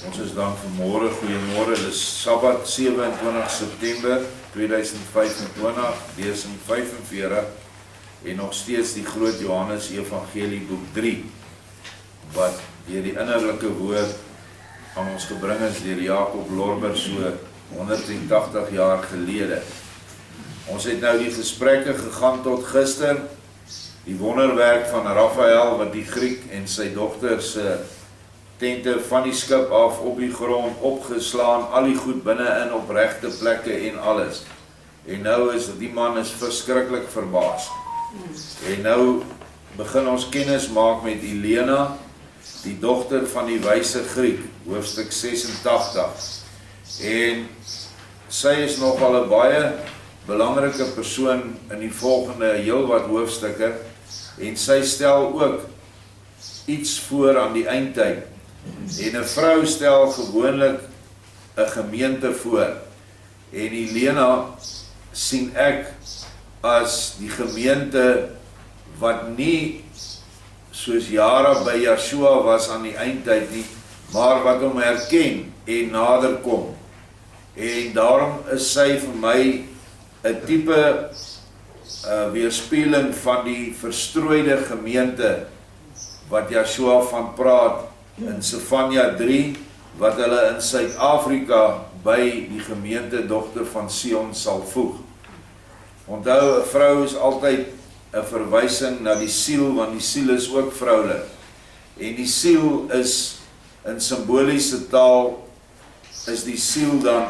Ons is dan vanmôre, goeiemôre, dit is Sabbat 27 September 2025, lesing 45 en nog steeds die groot Johannes Evangelie boek 3 wat deur die innerlike woord aan ons gebring is deur Jacob Lorber so 180 jaar gelede. Ons het nou die gesprekke gegaan tot gister, die wonderwerk van Raphael wat die Griek en sy dogter se tente van die skip af op die grond opgeslaan, al die goed binne-in op regte plekke en alles. En nou is die man is verskriklik verbaas. En nou begin ons kennis maak met Elena, die dogter van die wyse Griek, hoofstuk 86. En sy is nogal 'n baie belangrike persoon in die volgende heelwat hoofstukke, en sy stel ook iets voor aan die eindtyd. En 'n vrou stel gewoonlik 'n gemeente voor. En Elena sien ek as die gemeente wat nie soos Jara by Yeshua was aan die eindtyd nie, maar wat hom herken en nader kom. En daarom is sy vir my 'n tipe weerspieëling van die verstrooide gemeente wat Yeshua van praat in Sefanja 3, wat hulle in Suid-Afrika by die gemeente dogter van Sion sal voeg. Onthou, 'n vrou is altyd 'n verwysing na die siel, want die siel is ook vroulik. En die siel is, in simboliese taal, is die siel dan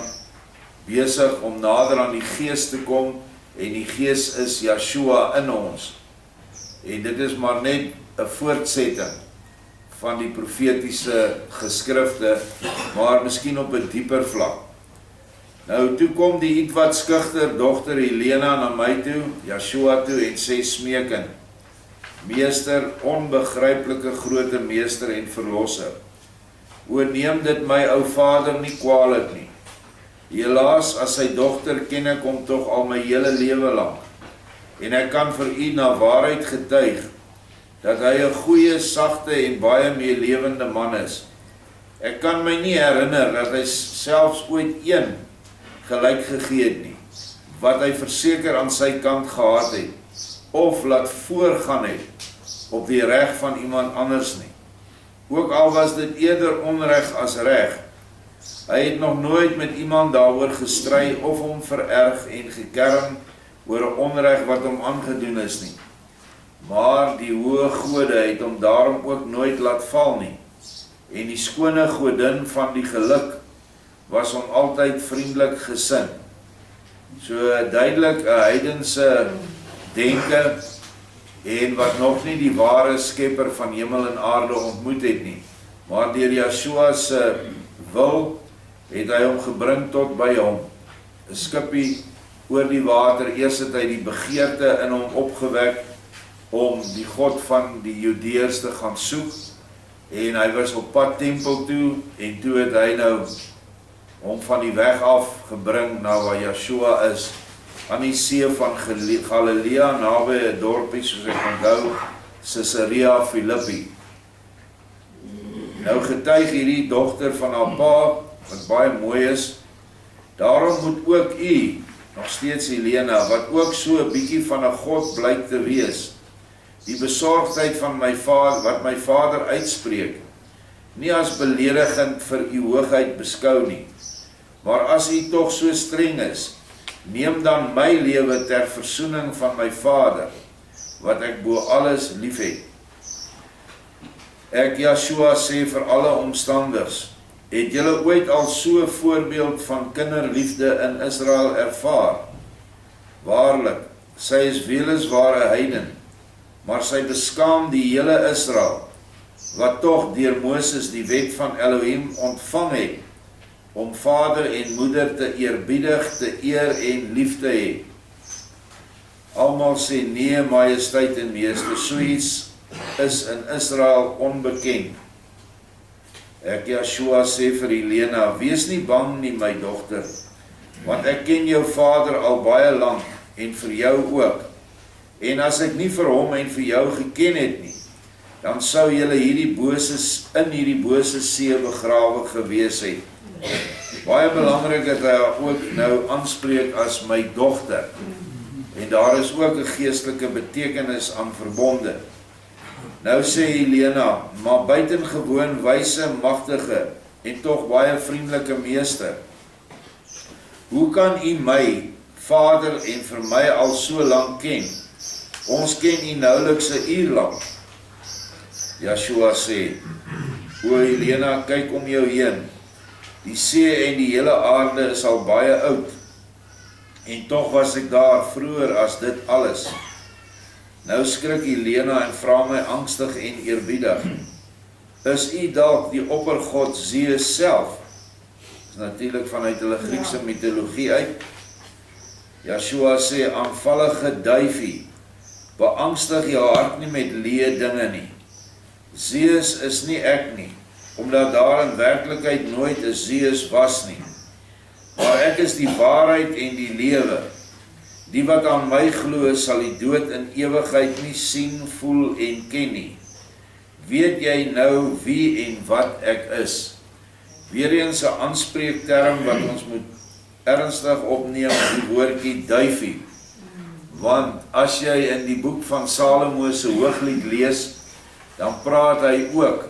besig om nader aan die gees te kom, en die gees is Yeshua in ons. En dit is maar net 'n voortsetting van die profetiese geskrifte, maar miskien op 'n dieper vlak. Nou, toe kom die ietwat skugter dogter Elena na my toe, Yeshua toe, en sê smeekend: Meester, onbegryplike groote meester en verlosser, o neem dit my ou vader nie kwaadlik nie. Helaas, as sy dogter ken ek hom tog al my hele lewe lank, en ek kan vir u na waarheid getuig, dat hy 'n goeie, sagte en baie meelewende man is. Ek kan my nie herinner dat hy selfs ooit een gelyk gegee het nie, wat hy verseker aan sy kant gehad het, of laat voorgaan het op die reg van iemand anders nie. Ook al was dit eerder onreg as reg, hy het nog nooit met iemand daaroor gestry of hom vererg en gekerm oor 'n onreg wat hom aangedoen is nie. Maar die hoë gode het hom daarom ook nooit laat val nie. En die skone godin van die geluk was hom altyd vriendelik gesind. So duidelik 'n heidense denke, en wat nog nie die ware skepper van hemel en aarde ontmoet het nie. Maar deur Yeshua se wil het hy hom gebring tot by hom. 'n Skippie oor die water, eers het hy die begeerte in hom opgewek om die God van die Judeërs te gaan soek, en hy was op pad tempel toe, en toe het hy nou hom van die weg af gebring na waar Yeshua is, aan die see van Galilea, naby 'n dorpie, soos ek onthou, Caesarea Philippi. Nou getuig hierdie dogter van haar pa, wat baie mooi is, daarom moet ook u, nog steeds Elena, wat ook so 'n bietjie van 'n God blyk te wees, die besorgdheid van my vader, wat my vader uitspreek, nie as beledigend vir u hoogheid beskou nie, maar as u tog so streng is, neem dan my lewe ter versoening van my vader, wat ek bo alles liefhet. Ek, Yeshua, sê vir alle omstanders, het julle ooit al so 'n voorbeeld van kinderliefde in Israel ervaar? Waarlik, sy is weliswaar 'n heiden, maar sy beskaam die hele Israel, wat tog deur Moses die wet van Elohim ontvang het, om vader en moeder te eerbiedig, te eer en lief te hê. Almal sê nee, majesteit en meester, so iets is in Israel onbekend. Ek, Yeshua, sê vir Elena, wees nie bang nie, my dogter, want ek ken jou vader al baie lank, en vir jou ook. En as ek nie vir hom en vir jou geken het nie, dan sou julle in hierdie bose see begrawe gewees het. Baie belangrik dat hy haar ook nou aanspreek as my dogter. En daar is ook 'n geestelike betekenis aan verbonde. Nou sê Helena, maar buitengewoon wyse, magtige en tog baie vriendelike meester. Hoe kan u my, Vader, en vir my al so lank ken? Ons ken u nouliks 'n uur lank. Yeshua sê, o Helena, kyk om jou heen. Die see en die hele aarde is al baie oud. En tog was ek daar vroeër as dit alles. Nou skrik Helena en vra my angstig en eerbiedig. Is u dalk die oppergod Zeus self? Dis natuurlik vanuit hulle Griekse mitologie uit. Yeshua sê, aanvallige duifie, beangstig jou hart nie met leë dinge nie. Zeus is nie ek nie, omdat daar in werklikheid nooit 'n Zeus was nie. Maar ek is die waarheid en die lewe. Die wat aan my glo, sal die dood in ewigheid nie sien, voel en ken nie. Weet jy nou wie en wat ek is? Weereens 'n aanspreekterm wat ons moet ernstig opneem, die woordjie duifie. Want as jy in die boek van Salomo se Hooglied lees, dan praat hy ook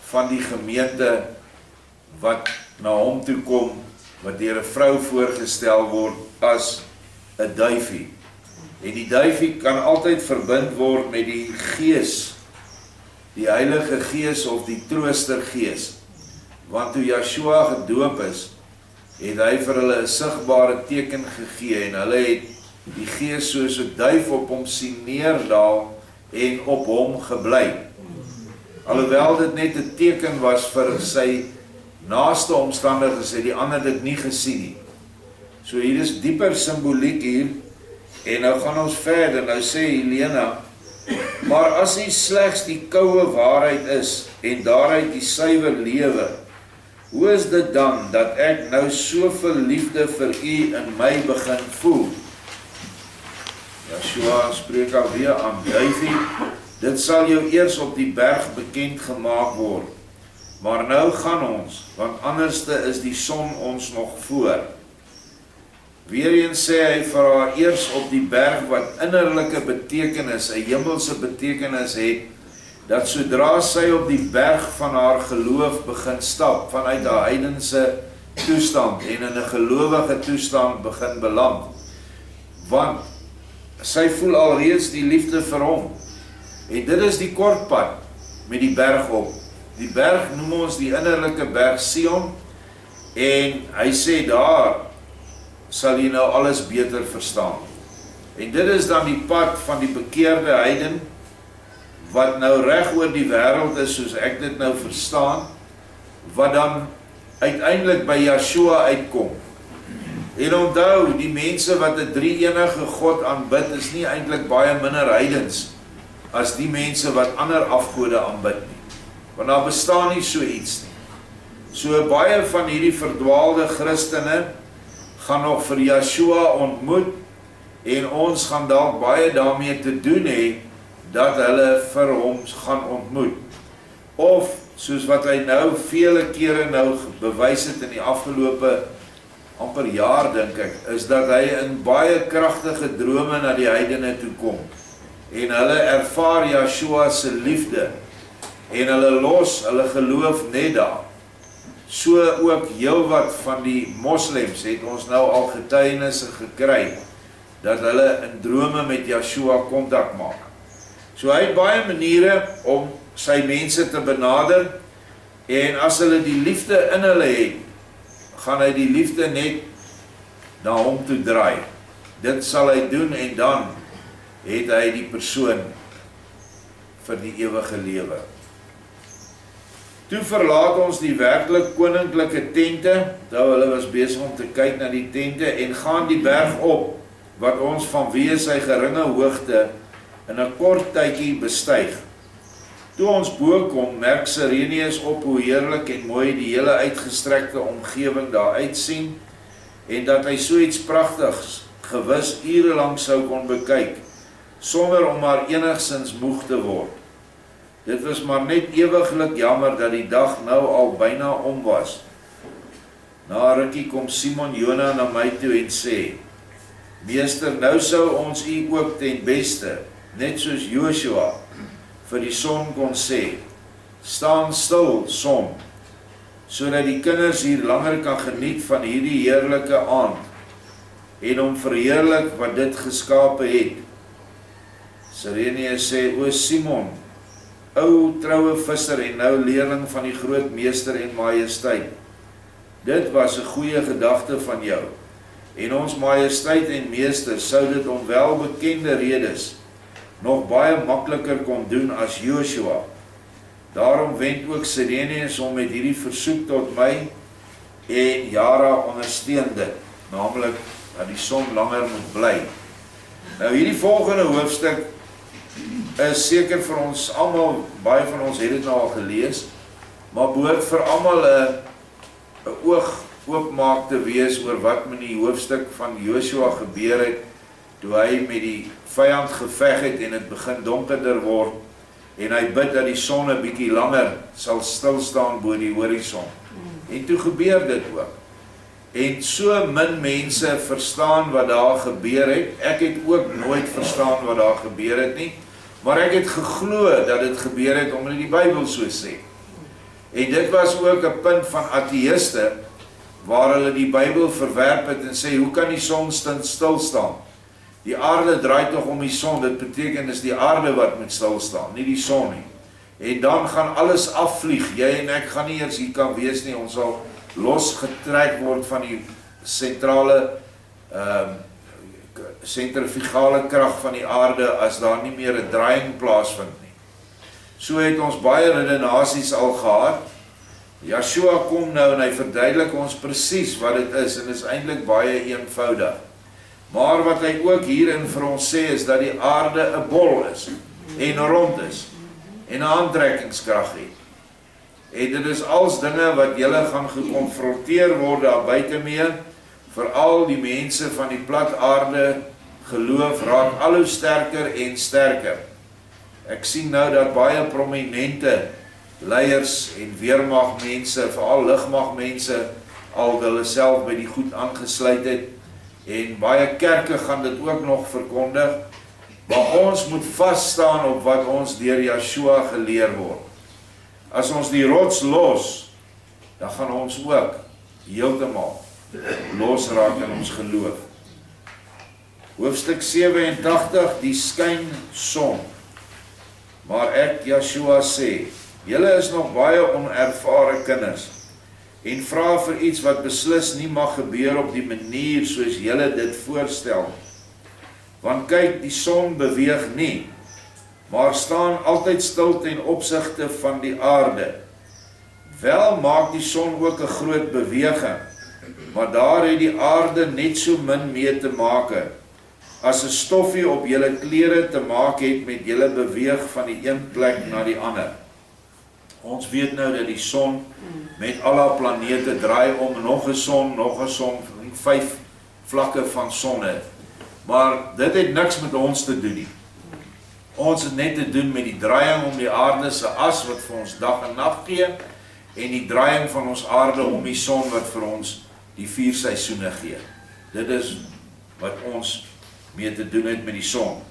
van die gemeente wat na hom toe kom, wat deur 'n vrou voorgestel word as 'n duifie. En die duifie kan altyd verbind word met die Gees, die Heilige Gees of die Troostergees. Want toe Yeshua gedoop is, het hy vir hulle 'n sigbare teken gegee en hulle het die Gees soos 'n duif op hom sien neerdal en op hom gebly. Alhoewel dit net 'n teken was vir sy naaste omstandiges, het die ander dit nie gesien nie. So hier is dieper simboliek hier, en nou gaan ons verder. Nou sê Helena, maar as hy slegs die koue waarheid is, en daaruit die suiwer lewe, hoe is dit dan, dat ek nou soveel liefde vir u in my begin voel? Yeshua spreek alweer aan, duifie, dit sal jou eers op die berg bekend gemaak word. Maar nou gaan ons, want anderste is die son ons nog voor. Weereens sê hy vir haar eers op die berg wat innerlike betekenis, 'n hemelse betekenis het, dat sodra sy op die berg van haar geloof begin stap, vanuit haar heidense toestand en in 'n gelowige toestand begin beland. Want sy voel alreeds die liefde vir hom. En dit is die kort pad met die berg op. Die berg noem ons die innerlike berg Sion, en hy sê daar sal jy nou alles beter verstaan. En dit is dan die pad van die bekeerde heiden, wat nou reg oor die wêreld is, soos ek dit nou verstaan, wat dan uiteindelik by Yeshua uitkom. En onthou, die mense wat 'n drie-enige God aanbid, is nie eintlik baie minder heidens as die mense wat ander afgode aanbid nie. Want daar bestaan nie so iets nie. So baie van hierdie verdwaalde Christene gaan nog vir Yeshua ontmoet, en ons gaan dalk baie daarmee te doen hê, dat hulle vir hom gaan ontmoet. Of, soos wat hy nou vele kere nou bewys het in die afgelope amper jaar, dink ek, is dat hy in baie kragtige drome na die heidene toe kom. En hulle ervaar Yeshua se liefde, en hulle los hulle geloof net daar. So ook heelwat van die moslems het ons nou al getuienisse gekry, dat hulle in drome met Yeshua kontak maak. So hy het baie maniere om sy mense te benader, en as hulle die liefde in hulle het, gaan hy die liefde net na hom toe draai. Dit sal hy doen, en dan het hy die persoon vir die ewige lewe. Toe verlaat ons die werklik koninklike tente, nou hulle was besig om te kyk na die tente, en gaan die berg op, wat ons vanweë sy geringe hoogte in 'n kort tydjie bestyg. Toe ons bo kom, merk Sireneus op hoe heerlik en mooi die hele uitgestrekte omgewing daar uitsien, en dat hy so iets pragtigs gewis ure lank sou kon bekyk, sonder om maar enigsins moeg te word. Dit was maar net ewiglik jammer dat die dag nou al byna om was. Na 'n rukkie kom Simon Jona na my toe en sê, Meester, nou sou ons u ook ten beste, net soos Joshua, vir die son kon sê, staan stil, son, sodat die kinders hier langer kan geniet van hierdie heerlike aand, en om verheerlik wat dit geskape het. Sireneus sê, o Simon, ou troue visser en nou leerling van die groot meester en majesteit, dit was 'n goeie gedagte van jou, en ons majesteit en meester sou dit om welbekende redes nog baie makliker kon doen as Joshua. Daarom wend ook Sireneus om met hierdie versoek tot my, en Jara ondersteun dit, naamlik dat die son langer moet bly. Nou hierdie volgende hoofstuk is seker vir ons almal, baie van ons het dit nou al gelees, maar behoort vir almal 'n oog oopmaak te wees oor wat met die hoofstuk van Joshua gebeur het, toe hy met die vyand geveg het en het begin donkerder word, en hy bid dat die son 'n bietjie langer sal stilstaan bo die horison. En toe gebeur dit ook. En so min mense verstaan wat daar gebeur het. Ek het ook nooit verstaan wat daar gebeur het nie, maar ek het geglo dat dit gebeur het omdat die Bybel so sê. En dit was ook 'n punt van ateïste, waar hulle die Bybel verwerp het en sê, hoe kan die son stil staan? Die aarde draai tog om die son, dit beteken is die aarde wat moet stil staan, nie die son nie. En dan gaan alles afvlieg, jy en ek gaan nie eers hier kan wees nie, ons sal losgetrek word van die sentrifugale krag van die aarde as daar nie meer 'n draaiing plaasvind nie. So het ons baie redenasies al gehad. Joshua kom nou en hy verduidelik ons presies wat dit is en is eintlik baie eenvoudig. Maar wat hy ook hierin vir ons sê is dat die aarde 'n bol is en rond is en 'n aantrekkingskrag het. En dit is als dinge wat julle gaan gekonfronteer word daar buite mee, veral die mense van die plat aarde geloof raak al hoe sterker en sterker. Ek sien nou dat baie prominente leiers en weermagmense, veral lugmagmense, al hulle self by die goed aangesluit het, en baie kerke gaan dit ook nog verkondig, maar ons moet vasstaan op wat ons deur Joshua geleer word. As ons die rots los, dan gaan ons ook heeltemal losraak in ons geloof. Hoofstuk 87, die skynson. Maar ek, Joshua, sê, julle is nog baie onervare kinders, en vra vir iets wat beslis nie mag gebeur op die manier soos julle dit voorstel. Want kyk, die son beweeg nie, maar staan altyd stil ten opsigte van die aarde. Wel maak die son ook 'n groot beweging, maar daar het die aarde net so min mee te maak as 'n stoffie op julle klere te maak het met julle beweeg van die een plek na die ander. Ons weet nou dat die son met al haar planete draai om nog 'n son, 5 vlakke van sonne. Maar dit het niks met ons te doen nie. Ons het net te doen met die draaiing om die aarde se as wat vir ons dag en nag gee, en die draaiing van ons aarde om die son wat vir ons die 4 seisoene gee. Dit is wat ons mee te doen het met die son.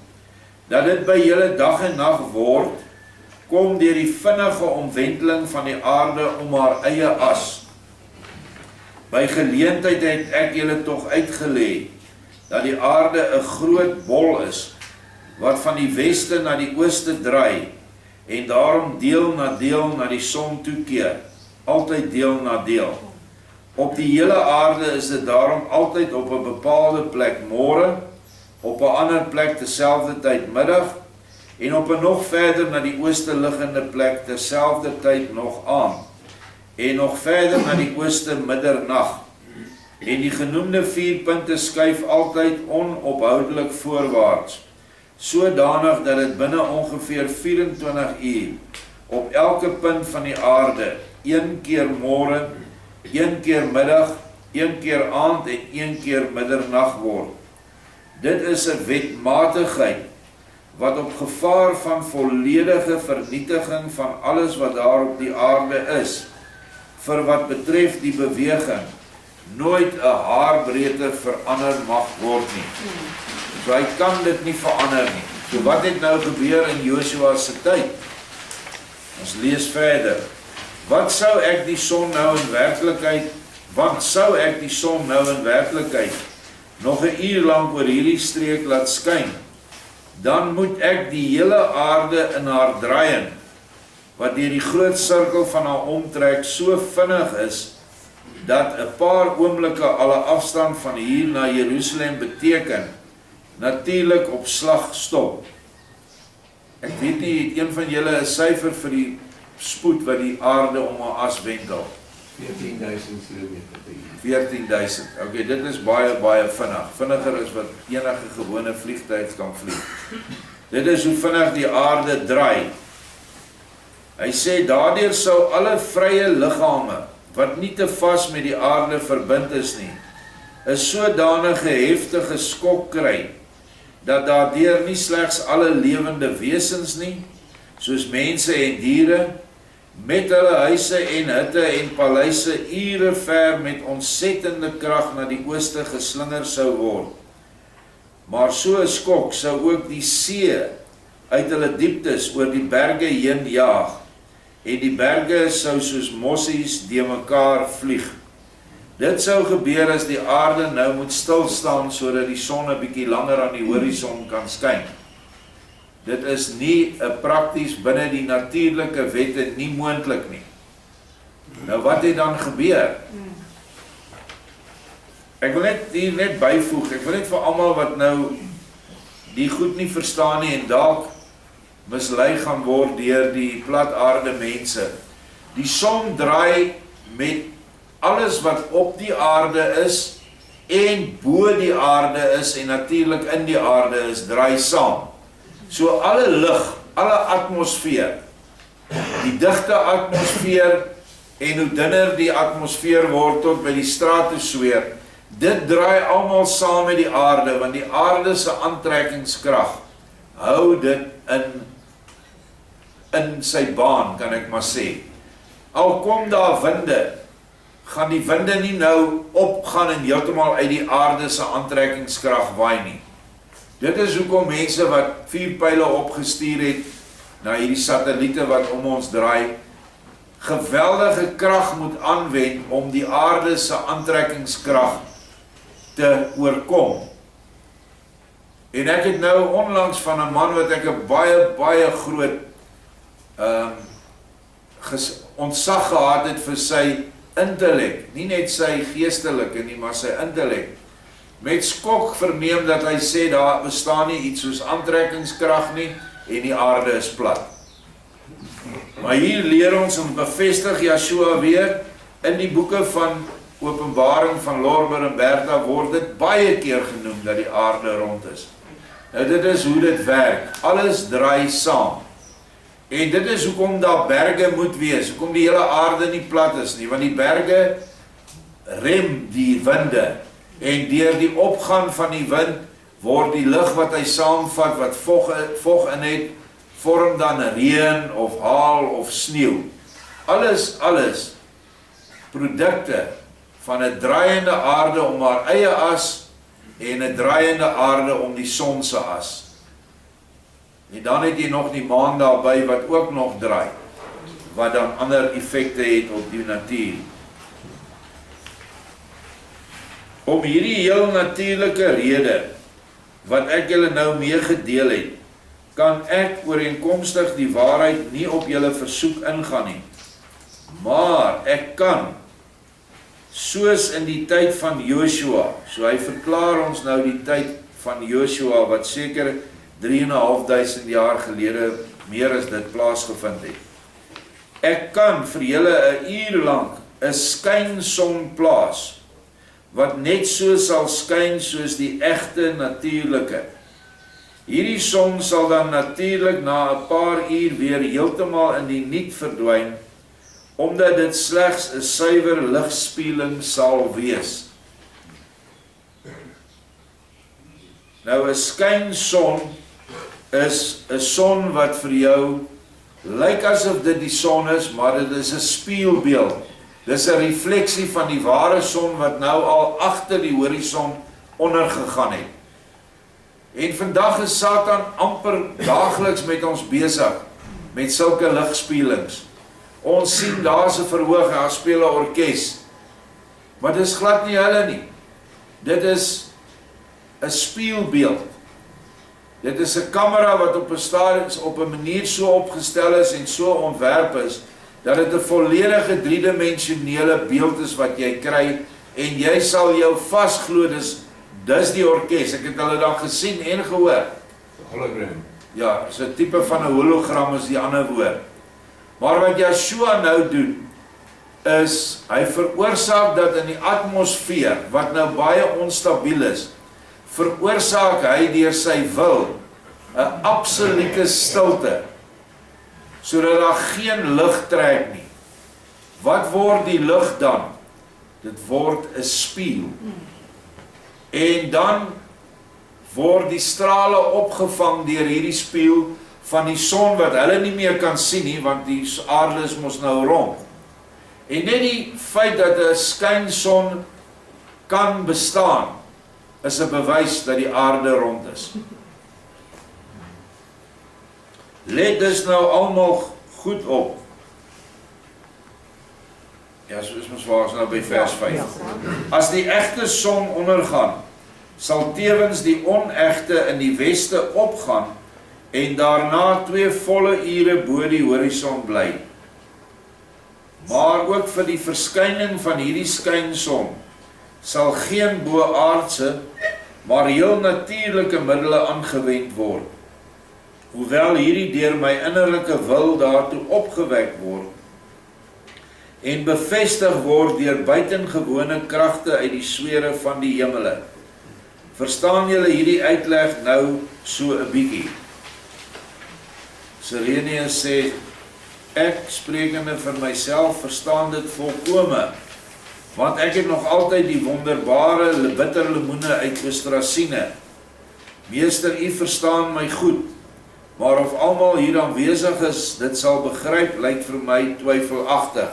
Dat dit by julle dag en nag word, kom deur die vinnige omwenteling van die aarde om haar eie as. By geleentheid het ek julle tog uitgelê dat die aarde 'n groot bol is, wat van die weste na die ooste draai, en daarom deel na die son toekeer, altyd deel na deel. Op die hele aarde is dit daarom altyd op 'n bepaalde plek môre, op 'n ander plek terselfde tyd middag, en op 'n nog verder na die ooste liggende plek terselfde tyd nog aand, en nog verder na die ooste middernag. En die genoemde 4 punte skuif altyd onophoudelik voorwaarts, sodanig dat dit binne ongeveer 24 uur op elke punt van die aarde 1 keer môre, 1 keer middag, 1 keer aand en 1 keer middernag word. Dit is 'n wetmatigheid wat op gevaar van volledige vernietiging van alles wat daar op die aarde is, vir wat betref die beweging, nooit 'n haarbreedte verander mag word nie. So hy kan dit nie verander nie. So wat het nou gebeur in Joshua se tyd? Ons lees verder. Want sou ek die son nou in werklikheid nog 'n uur lank oor hierdie streek laat skyn, dan moet ek die hele aarde in haar draaiing, wat deur die groot sirkel van haar omtrek so vinnig is, dat 'n paar oomblikke alle afstand van hier na Jerusalem beteken, natuurlik op slag stop. Ek weet nie, het een van julle 'n syfer vir die spoed wat die aarde om haar as wentel? 14.000 km per uur. 14.000, okay, dit is baie vinnig, vinniger is wat enige gewone vliegtuig kan vlieg. Dit is hoe vinnig die aarde draai. Hy sê, daardeur sou alle vrye liggame, wat nie te vas met die aarde verbind is nie, 'n sodanige heftige skok kry, dat daardeur nie slegs alle lewende wesens nie, soos mense en diere, met hulle huise en hutte en paleise ure ver met ontsettende krag na die ooste geslinger sou word. Maar so 'n skok sou ook die see uit hulle dieptes oor die berge heen jaag, en die berge sou soos mossies de mekaar vlieg. Dit sou gebeur as die aarde nou moet stilstaan, sodat die son 'n bietjie langer aan die horison kan skyn. Dit is nie 'n prakties binne die natuurlike wette nie moontlik nie. Nou wat het dan gebeur? Ek wil net byvoeg, ek wil net vir almal wat nou die goed nie verstaan nie en dalk mislei gaan word deur die plat aarde mense. Die son draai met alles wat op die aarde is en bo die aarde is en natuurlik in die aarde is, draai saam. So alle lig, alle atmosfeer, die digte atmosfeer en hoe dunner die atmosfeer word tot by die stratosfeer, dit draai almal saam met die aarde, want die aarde se aantrekkingskrag hou dit in sy baan, kan ek maar sê. Al kom daar winde, gaan die winde nie nou opgaan en heeltemal uit die aarde se aantrekkingskrag waai nie. Dit is hoekom mense wat vuurpyle opgestuur het na hierdie satelliete wat om ons draai, geweldige krag moet aanwend om die aarde se aantrekkingskrag te oorkom. En ek het nou onlangs van 'n man wat ek 'n baie groot ontzag gehad het vir sy intellek, nie net sy geestelike nie, maar sy intellek, met skok verneem dat hy sê, daar bestaan nie iets soos aantrekkingskrag nie, en die aarde is plat. Maar hier leer ons en bevestig Joshua weer, in die boeke van Openbaring van Lorber en Bertha word dit baie keer genoem, dat die aarde rond is. Nou dit is hoe dit werk, alles draai saam. En dit is hoekom daar berge moet wees, hoekom die hele aarde nie plat is nie, want die berge rem die winde, en deur die opgaan van die wind, word die lug wat hy saamvat, wat vog in het, vorm dan reën of haal of sneeu. Alles produkte van 'n draaiende aarde om haar eie as, en 'n draaiende aarde om die son se as. En dan het jy nog die maan daarby wat ook nog draai, wat dan ander effekte het op die natuur. Om hierdie heel natuurlike rede, wat ek julle nou meegedeel het, kan ek ooreenkomstig die waarheid nie op julle versoek ingaan nie. Maar ek kan, soos in die tyd van Joshua, so hy verklaar ons nou die tyd van Joshua, wat seker 3.500 jaar gelede meer as dit plaasgevind het. Ek kan vir julle 'n uur lank 'n skynson plaas, wat net so sal skyn soos die egte natuurlike. Hierdie son sal dan natuurlik na 'n paar uur weer heeltemal in die niet verdwyn, omdat dit slegs 'n suiwer ligspieeling sal wees. Nou 'n skynson is 'n son wat vir jou lyk asof dit die son is, maar dit is 'n spieelbeeld. Dis 'n refleksie van die ware son wat nou al agter die horison ondergegaan het. En vandag is Satan amper daagliks met ons besig met sulke ligspieelings. Ons sien daar's 'n verhoog, daar speel 'n orkes. Maar dis glad nie hulle nie. Dit is 'n spieelbeeld. Dit is 'n kamera wat op 'n stadium op 'n manier so opgestel is en so ontwerp is dat dit 'n volledige driedimensionele beeld is wat jy kry en jy sal jou vasglo dis die orkes. Ek het hulle dan gesien en gehoor. Hologram. Ja, so 'n tipe van 'n hologram is die ander woord. Maar wat Yeshua nou doen is hy veroorsaak dat in die atmosfeer wat nou baie onstabiel is, veroorsaak hy deur sy wil 'n absolute stilte sodat daar geen lig trek nie. Wat word die lig dan? Dit word 'n spieël. En dan word die strale opgevang deur hierdie spieël van die son wat hulle nie meer kan sien nie, want die aarde is mos nou rond. En net die feit dat 'n skynson kan bestaan is 'n bewys dat die aarde rond is. Let dus nou almal goed op. Ja, so is mos waar ons nou by vers 5. As die egte son ondergaan, sal tevens die onegte in die weste opgaan en daarna 2 volle ure bo die horison bly. Maar ook vir die verskyning van hierdie skynson sal geen boaardse, maar heel natuurlike middele aangewend word. Hoewel hierdie deur my innerlike wil daartoe opgewek word en bevestig word deur buitengewone kragte uit die sfere van die hemele. Verstaan julle hierdie uitleg nou so 'n bietjie? Sirenius sê, ek sprekende vir myself verstaan dit volkome, want ek het nog altyd die wonderbare bitterlemoene uit Ostracine. Meester, u verstaan my goed, maar of almal hier aanwesig is, dit sal begryp, lyk vir my twyfelagtig.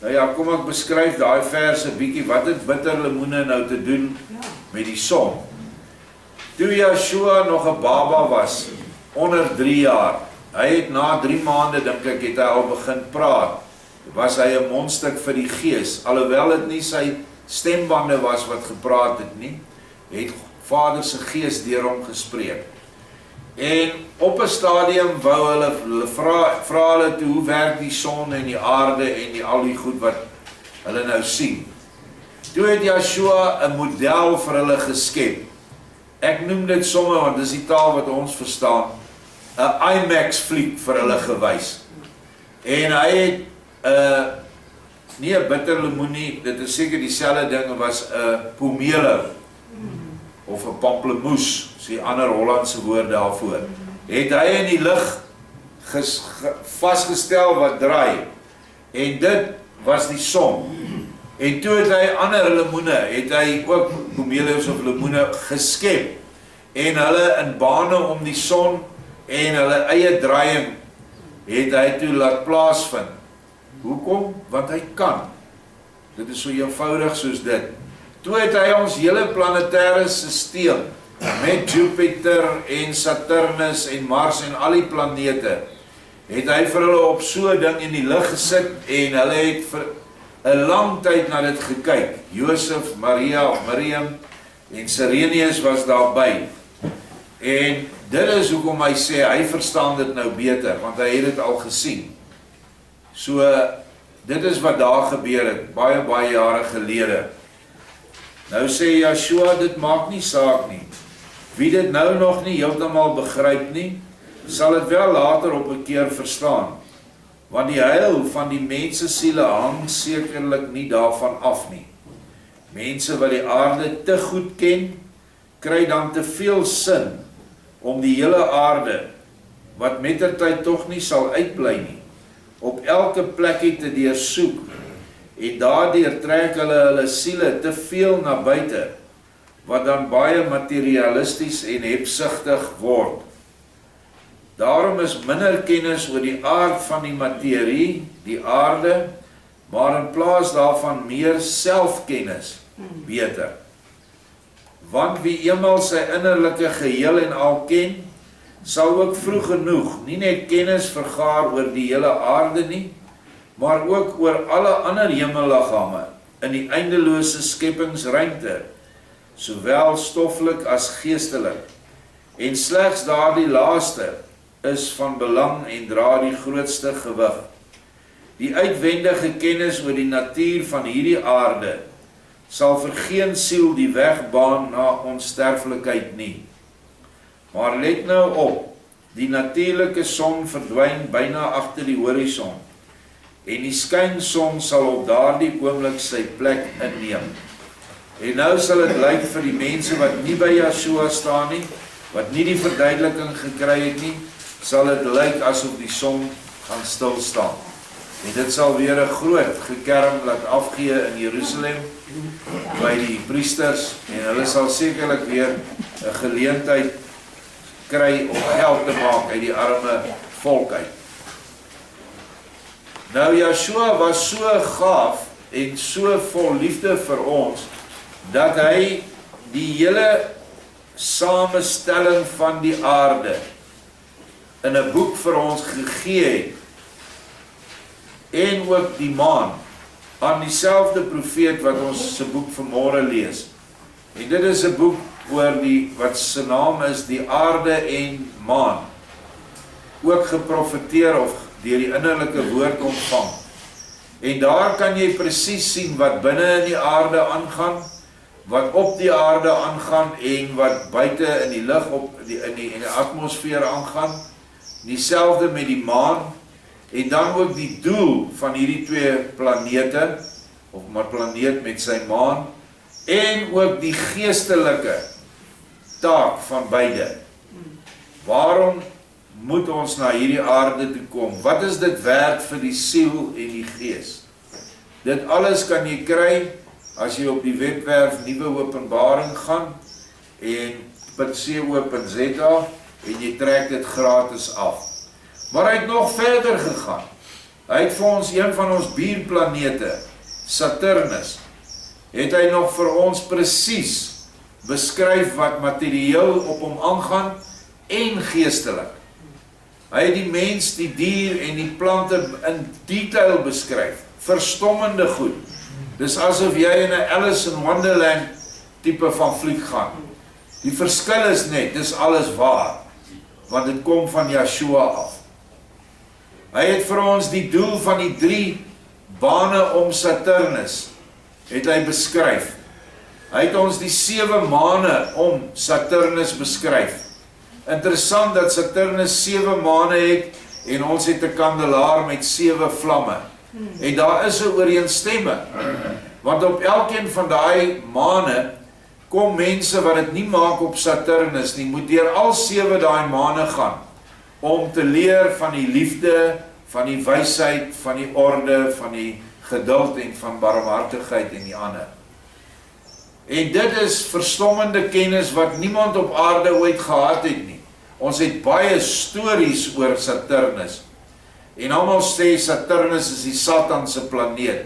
Nou ja, kom ek beskryf daai verse bietjie, wat het bitterlemoene nou te doen met die son? Toe Yeshua nog 'n baba was, onder 3 jaar, hy het na 3 maande, dink ek, het hy al begin praat, was hy 'n mondstuk vir die gees, alhoewel dit nie sy stembande was wat gepraat het nie, het Vader se gees deur hom gespreek. En op 'n stadium wou hulle vra hulle toe, hoe werk die son en die aarde en die al die goed wat hulle nou sien. Toe het Yeshua 'n model vir hulle geskep. Ek noem dit somme, want dis die taal wat ons verstaan, 'n IMAX fliek vir hulle gewys. En hy het nie 'n bitterlemoen nie, dit is seker dieselfde ding, was 'n pomelo of 'n pamplemoes, is die ander Hollandse woord daarvoor. Het hy in die lug vasgestel wat draai, en dit was die son. En toe het hy ander lemoene, het hy ook pomelos of lemoene geskep, en hulle in bane om die son en hulle eie draaiing het hy toe laat plaasvind. Hoekom? Want hy kan. Dit is so eenvoudig soos dit. Toe het hy ons hele planetêre stelsel met Jupiter en Saturnus en Mars en al die planete, het hy vir hulle op so 'n ding in die lug gesit en hulle het vir 'n lang tyd na dit gekyk. Josef, Maria of Miriam en Sirenius was daarby. En dit is hoekom hy sê hy verstaan dit nou beter, want hy het dit al gesien. So dit is wat daar gebeur het baie jare gelede. Nou sê Yeshua, dit maak nie saak nie. Wie dit nou nog nie heeltemal begryp nie, sal dit wel later op 'n keer verstaan. Want die heil van die mense siele hang sekerlik nie daarvan af nie. Mense wat die aarde te goed ken, kry dan te veel sin om die hele aarde, wat mettertyd tog nie sal uitbly nie, op elke plekkie te deursoek, en daardeur trek hulle siele te veel na buite, wat dan baie materialisties en hebsugtig word. Daarom is minder kennis oor die aard van die materie, die aarde, maar in plaas daarvan meer selfkennis beter. Want wie eenmaal sy innerlike geheel en al ken, sal ook vroeg genoeg nie net kennis vergaar oor die hele aarde nie, maar ook oor alle ander hemelliggame in die eindelose skepingsruimte, sowel stoffelik as geestelik. En slegs daardie laaste is van belang en dra die grootste gewig. Die uitwendige kennis oor die natuur van hierdie aarde sal vir geen siel die weg baan na onsterflikheid nie. Maar let nou op, die natuurlike son verdwyn byna agter die horison, en die skynson sal op daardie oomblik sy plek inneem. En nou sal dit lyk vir die mense wat nie by Yeshua staan nie, wat nie die verduideliking gekry het nie, sal dit lyk asof die son gaan stilstaan. En dit sal weer 'n groot gekerm laat afgee in Jerusalem by die priesters, en hulle sal sekerlik weer 'n geleentheid kry om geld te maak uit die arme volk uit. Nou Yeshua was so gaaf en so vol liefde vir ons, dat hy die hele samestelling van die aarde in 'n boek vir ons gegee het, en ook die maan, aan dieselfde profeet wat ons se boek vanmôre lees. En dit is 'n boek oor wat se naam is die aarde en maan, ook geprofeteer of deur die innerlike woord ontvang. En daar kan jy presies sien wat binne in die aarde aangaan, wat op die aarde aangaan en wat buite in die lug in die atmosfeer aangaan. Dieselfde met die maan, en dan ook die doel van hierdie twee planete, of maar planeet met sy maan, en ook die geestelike taak van beide. Waarom moet ons na hierdie aarde toe kom? Wat is dit werd vir die siel en die gees? Dit alles kan jy kry as jy op die webwerf Nuwe Openbaring gaan en .co.za en jy trek dit gratis af. Maar hy het nog verder gegaan. Hy het vir ons een van ons buurplanete, Saturnus, het hy nog vir ons presies beskryf wat materieel op hom aangaan en geestelik. Hy het die mens, die dier en die plante in detail beskryf, verstommende goed. Dis asof jy in 'n Alice in Wonderland tipe van fliek gaan. Die verskil is net, dis alles waar, want dit kom van Yeshua af. Hy het vir ons die doel van die 3 bane om Saturnus, het hy beskryf. Hy het ons die 7 maane om Saturnus beskryf. Interessant dat Saturnus 7 maane het, en ons het 'n kandelaar met 7 vlamme. En daar is 'n ooreenstemming, want op elkeen van daai maane kom mense wat dit nie maak op Saturnus nie, moet deur al 7 daai maane gaan, om te leer van die liefde, van die wysheid, van die orde, van die geduld en van barmhartigheid en die ander. En dit is verstommende kennis wat niemand op aarde ooit gehad het nie. Ons het baie stories oor Saturnus. En almal sê Saturnus is die Satan se planeet,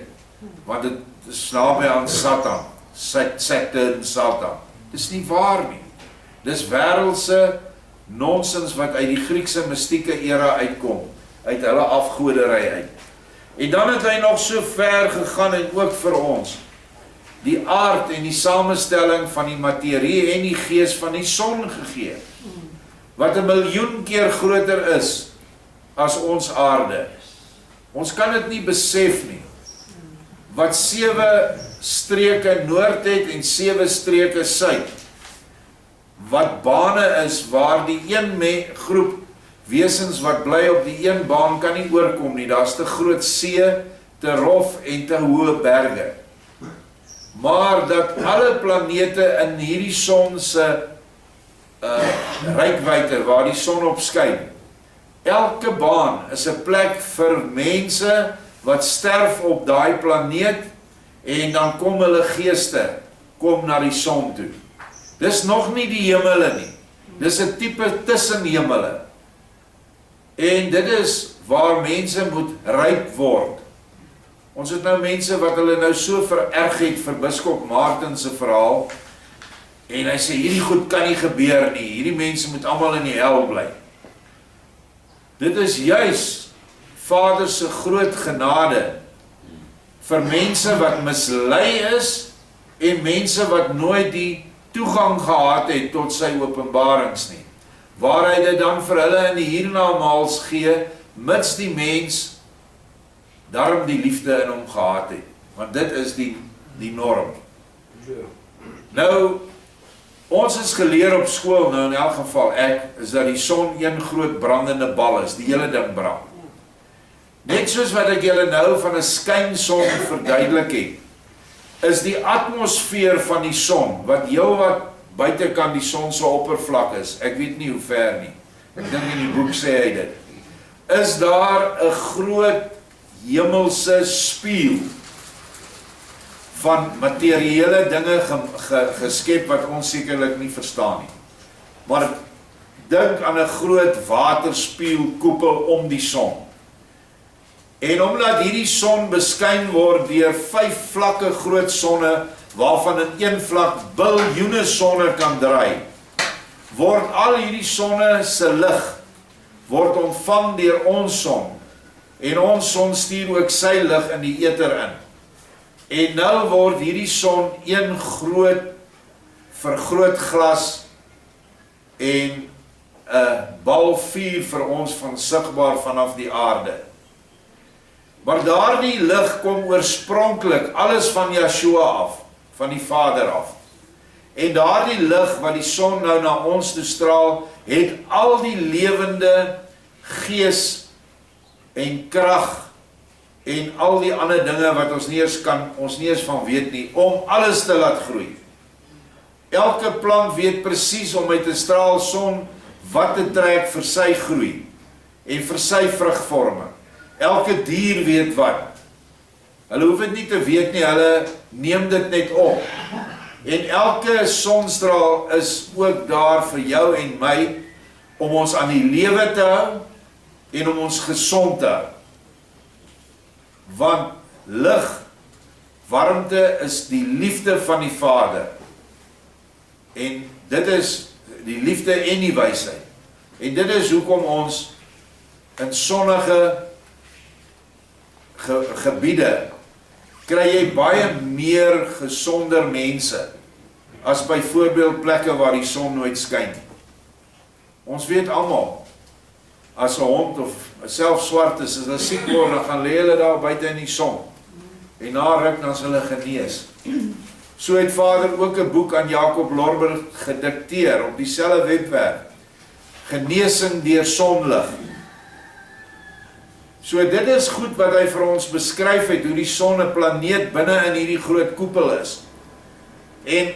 want dit is naby aan Satan, Saturn, Satan. Dis nie waar nie. Dis wêreldse nonsens wat uit die Griekse mystieke era uitkom, uit hulle afgoderry uit. En dan het hy nog so ver gegaan en ook vir ons die aard en die samestelling van die materie en die gees van die son gegee, wat 1 miljoen keer groter is as ons aarde. Ons kan dit nie besef nie. Wat 7 streke noord het en 7 streke suid. Wat bane is waar die een groep wesens wat bly op die een baan kan nie oorkom nie. Daar's te groot see, te rof en te hoë berge. Maar dat alle planete in hierdie son se rykwyte waar die son op skyn, elke baan is 'n plek vir mense wat sterf op daai planeet, en dan kom hulle geeste kom na die son toe. Dis nog nie die hemele nie. Dis 'n tipe tussenhemele. En dit is waar mense moet ryp word. Ons het nou mense wat hulle nou so vererg het vir Biskop Martin se verhaal, en hy sê, hierdie goed kan nie gebeur nie, hierdie mense moet almal in die hel bly. Dit is juis Vader se groot genade vir mense wat mislei is, en mense wat nooit die toegang gehad het tot sy openbarings nie. Waar hy dit dan vir hulle in die hiernamaals gee, mits die mens daarom die liefde in hom gehad het. Want dit is die norm. Nou, ons is geleer op skool, nou in elk geval ek, is dat die son een groot brandende bal is, die hele ding brand. Net soos wat ek julle nou van 'n skynson verduidelik het, is die atmosfeer van die son, wat heelwat buitekant die son se oppervlak is, ek weet nie hoe ver nie, ek dink in die boek sê hy dit, is daar 'n groot hemelse spieël van materiële dinge geskep wat ons sekerlik nie verstaan nie. Maar dink aan 'n groot waterspieël koepel om die son. En omdat hierdie son beskyn word deur 5 vlakke groot sonne, waarvan in een vlak biljoene sonne kan draai, word al hierdie sonne se lig word ontvang deur ons son, en ons son stuur ook sy lig in die eter in. En nou word hierdie son een groot vergrootglas en 'n bal vuur vir ons van sigbaar vanaf die aarde. Maar daardie lig kom oorspronklik alles van Yeshua af, van die Vader af. En daardie lig wat die son nou na ons toe straal, het al die lewende gees en krag en al die ander dinge wat ons nie eens van weet nie, om alles te laat groei. Elke plant weet presies om uit 'n straal son wat te trek vir sy groei en vir sy vrugvorming. Elke dier weet wat. Hulle hoef dit nie te weet nie, hulle neem dit net op. En elke sonstraal is ook daar vir jou en my, om ons aan die lewe te hou, en om ons gesond te hou. Want lig, warmte is die liefde van die Vader. En dit is die liefde en die wysheid. En dit is hoekom ons in sonnige gebiede kry jy baie meer gesonder mense as byvoorbeeld plekke waar die son nooit skyn. Ons weet almal, as 'n hond of self swart is, as hulle siek word, dan gaan lê hulle daar buite in die son. En na ruk dan is hulle genees. So het Vader ook 'n boek aan Jacob Lorber gedikteer op dieselfde webwerf. Genesing deur sonlig. So dit is goed wat hy vir ons beskryf het, hoe die son 'n planeet binne in hierdie groot koepel is. En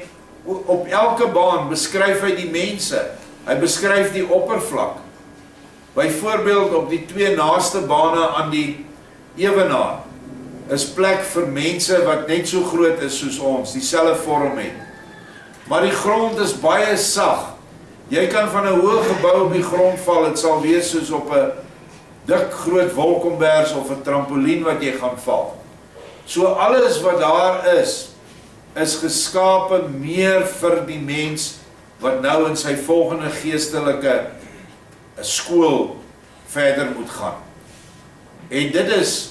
op elke baan beskryf hy die mense. Hy beskryf die oppervlak. Byvoorbeeld op die 2 naaste bane aan die ewenaar is plek vir mense wat net so groot is soos ons, dieselfde vorm het. Maar die grond is baie sag. Jy kan van 'n hoë gebou op die grond val, dit sal wees soos op 'n dik groot wolkombers of 'n trampolien wat jy gaan val. So alles wat daar is geskape meer vir die mens wat nou in sy volgende geestelike skool verder moet gaan. En dit is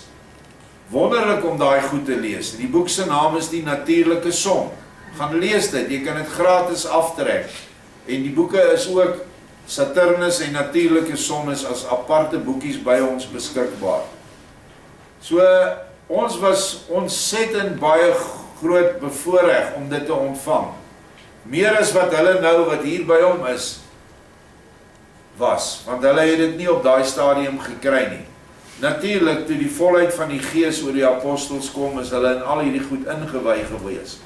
wonderlik om daai goed te lees. Die boek se naam is Die Natuurlike Son. Gaan lees dit, jy kan dit gratis aftrek. En die boeke is ook Saturnus en Natuurlike Son is as aparte boekies by ons beskikbaar. So ons was ontsettend baie groot bevoorreg om dit te ontvang. Meer as wat hulle nou wat hier by hom is was, want hulle het dit nie op daai stadium gekry nie. Natuurlik, toe die volheid van die Gees oor die apostels kom, is hulle in al hierdie goed ingewy gewees.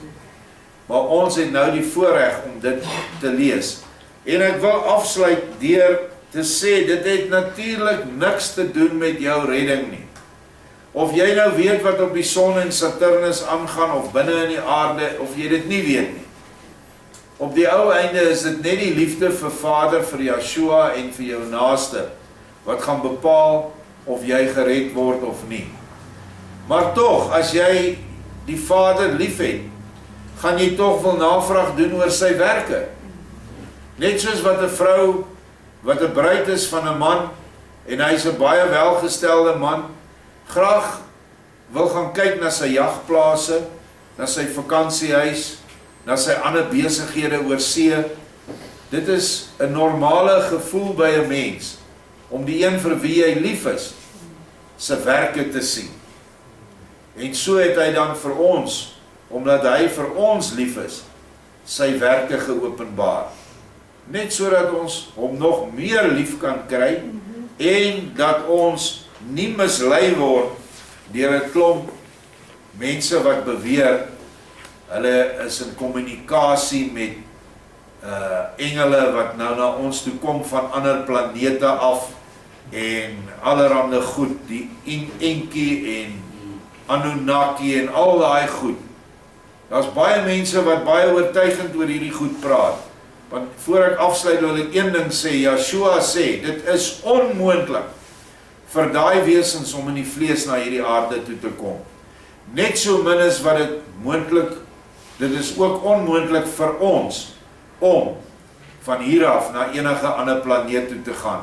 Maar ons het nou die voorreg om dit te lees. En ek wil afsluit deur te sê, dit het natuurlik niks te doen met jou redding nie. Of jy nou weet wat op die son en Saturnus aangaan, of binne in die aarde, of jy dit nie weet nie. Op die ou einde is dit net die liefde vir Vader, vir Yeshua en vir jou naaste, wat gaan bepaal of jy gered word of nie. Maar tog, as jy die Vader liefhet, gaan jy tog wil navraag doen oor sy werke. Net soos wat 'n vrou, wat 'n bruid is van 'n man, en hy is 'n baie welgestelde man, graag wil gaan kyk na sy jagplase, na sy vakansiehuis, na sy ander besighede oor see. Dit is 'n normale gevoel by 'n mens, om die een vir wie hy lief is, sy werke te sien. En so het hy dan vir ons, omdat hy vir ons lief is, sy werke geopenbaar. Net sodat ons hom nog meer lief kan kry, en dat ons nie mislei word deur 'n klomp mense wat beweer, hulle is in kommunikasie met engele wat nou na ons toe kom van ander planete af, en allerhande goed, die Enki en Anunnaki en al daai goed. Daar's baie mense wat baie oortuigend oor hierdie goed praat. Want voor ek afsluit wil ek een ding sê, Yeshua sê, dit is onmoontlik vir daai wesens om in die vlees na hierdie aarde toe te kom. Net so min is wat dit moontlik, dit is ook onmoontlik vir ons om van hier af na enige ander planeet toe te gaan.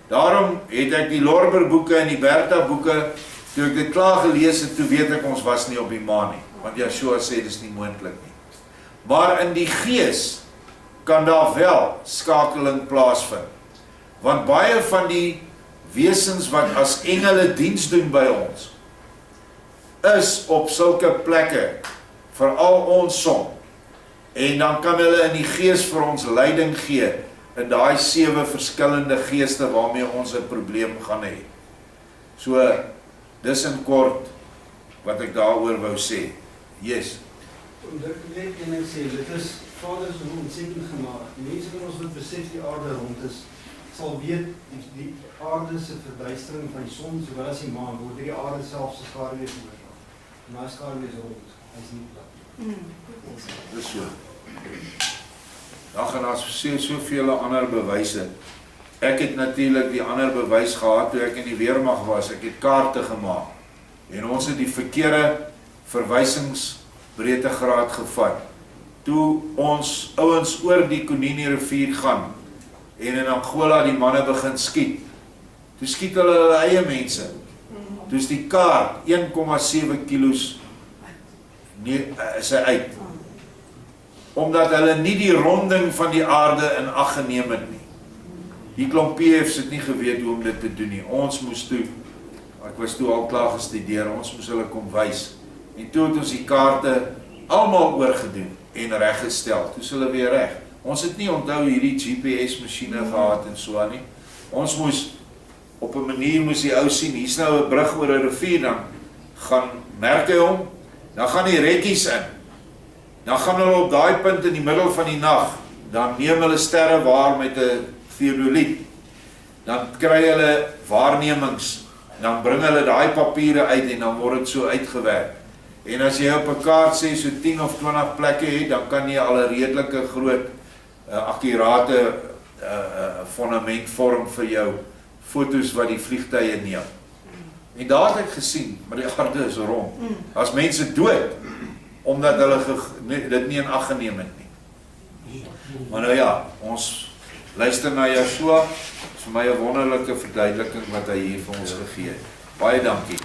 Daarom het ek die Lorber boeke en die Bertha boeke, toe ek dit klaar gelees het, toe weet ek ons was nie op die maan nie, want Yeshua sê dit is nie moontlik nie. Maar in die gees kan daar wel skakeling plaasvind, want baie van die wesens wat as engele diens doen by ons, is op sulke plekke, veral ons son, en dan kan hulle in die gees vir ons leiding gee, in daai 7 verskillende geeste waarmee ons 'n probleem gaan hê. So, dis in kort wat ek daaroor wou sê. Yes. Omdat ek net en ek sê, dit is Vader se ontsettend gemaak. Die mense van ons wat besef die aarde rond is, sal weet die aarde se verduistering van die son, sowel as die maan, word die aarde self se skaduwee veroorsaak. En daai skaduwee is rond, hy is nie plat. Dis so. Dan gaan soveel ander bewyse. Ek het natuurlik die ander bewys gehad toe ek in die weermag was. Ek het kaarte gemaak. En ons het die verkeerde verwysingsbreedtegraad gevat. Toe ons ouens oor die Kunini rivier gaan en in Angola die manne begin skiet. Toe skiet hulle eie mense. Toe is die kaart 1,7 kilos is hy uit. Omdat hulle nie die ronding van die aarde in ag geneem het nie. Die klomp PF's het nie geweet hoe om dit te doen nie. Ons moes toe, ek was toe al klaar gestudeer, ons moes hulle kom wys. En toe het ons die kaarte almal oorgedoen en reggestel. Toe is hulle weer reg. Ons het nie onthou hierdie GPS masjiene gehad en so aan nie. Ons moes op 'n manier moes die ou sien, hier's nou 'n brug oor 'n rivier, dan gaan merk hy hom, dan gaan die rekkies in. Dan gaan hulle op daai punt in die middel van die nag, dan neem hulle sterre waar met 'n theodoliet. Dan kry hulle waarnemings, dan bring hulle daai papiere uit en dan word dit so uitgewerk. En as jy op 'n kaart sê so 10 of 20 plekke het, dan kan jy al 'n redelike groot akkurate fondament vorm vir jou fotos wat die vliegtye neem. En daar het ek gesien, maar die aarde is rond. As mense dood, omdat hulle dit nie in ag geneem het nie. Maar nou ja, ons luister na Yeshua, is vir my 'n wonderlike verduideliking wat hy hier vir ons gegee het. Baie dankie.